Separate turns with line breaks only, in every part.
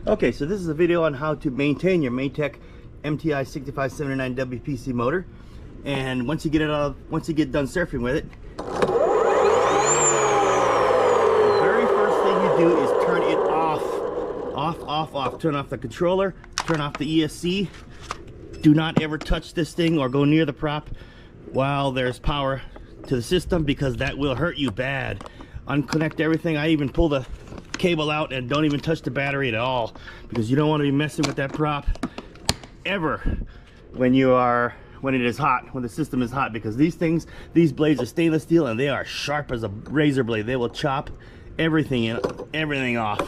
Okay, so this is a video on how to maintain your Maytech MTI 6579 WPC motor. And once you get done surfing with it, the very first thing you do is turn it off. Off. Turn off the controller, turn off the ESC. Do not ever touch this thing or go near the prop while there's power to the system, because that will hurt you bad. Unconnect everything. I even pull the cable out and don't even touch the battery at all, because you don't want to be messing with that prop ever when it is hot, when the system is hot, because these blades are stainless steel and they are sharp as a razor blade. They will chop everything off.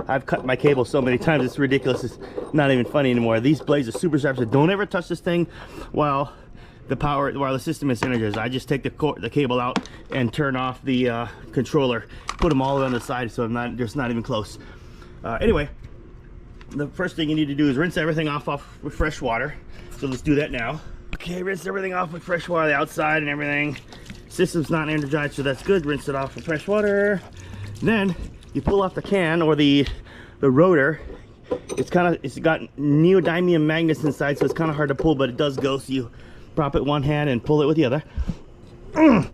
I've cut my cable so many times it's ridiculous. It's not even funny anymore. These blades are super sharp, so don't ever touch this thing while the system is energized. I just take the cable out and turn off the controller, put them all on the side so I'm just not even close. Anyway, the first thing you need to do is rinse everything off with fresh water. So let's do that now. Okay, rinse everything off with fresh water, the outside and everything. System's not energized, so that's good. Rinse it off with fresh water. Then you pull off the can or the rotor. It's got neodymium magnets inside, so it's kind of hard to pull, but it does go. So you prop it one hand and pull it with the other. Oh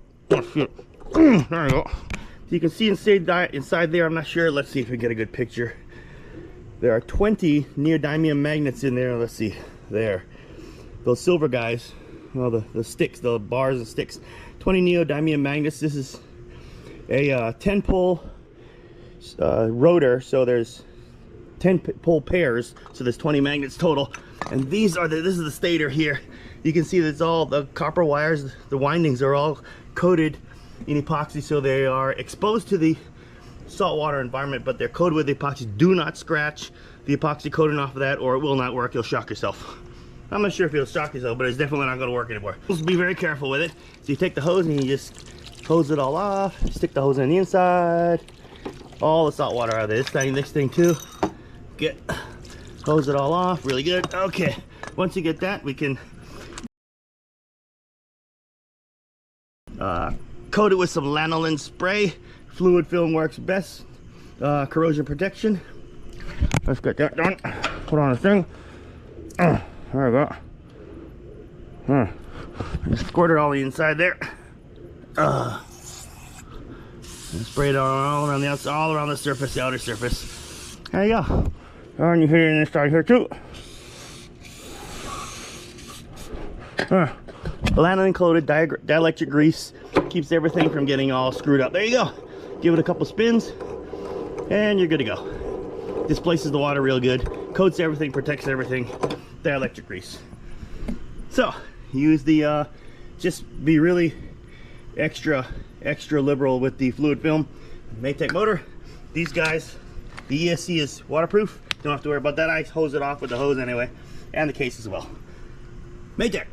shit. There we go. So you can see inside there, I'm not sure. Let's see if we get a good picture. There are 20 neodymium magnets in there. Let's see. There. Those silver guys. Well, the sticks, the bars and sticks. 20 neodymium magnets. This is a 10 pole rotor, so there's 10 pole pairs, so there's 20 magnets total. And this is the stator here. You can see that it's all the copper wires, the windings are all coated in epoxy, so they are exposed to the saltwater environment, but they're coated with epoxy. Do not scratch the epoxy coating off of that or it will not work. You'll shock yourself. I'm not sure if you'll shock yourself, but it's definitely not going to work anymore. Just be very careful with it. So you take the hose and you just hose it all off, stick the hose on the inside, all the salt water out of this thing too. Hose it all off really good. Okay, once you get that, we can coat it with some lanolin spray. Fluid film works best. Corrosion protection. Let's get that done. Put on the thing. There we go. Just squirt it all the inside there. And spray it all around the outside, all around the surface, the outer surface. There you go. And you hit it in this side here too. Lanolin coated dielectric grease keeps everything from getting all screwed up. There you go. Give it a couple spins and you're good to go. Displaces the water real good, coats everything, protects everything. Dielectric grease. So use the just be really extra liberal with the fluid film. Maytech motor. These guys, the ESC is waterproof. Don't have to worry about that. I hose it off with the hose anyway, and the case as well. Maytech.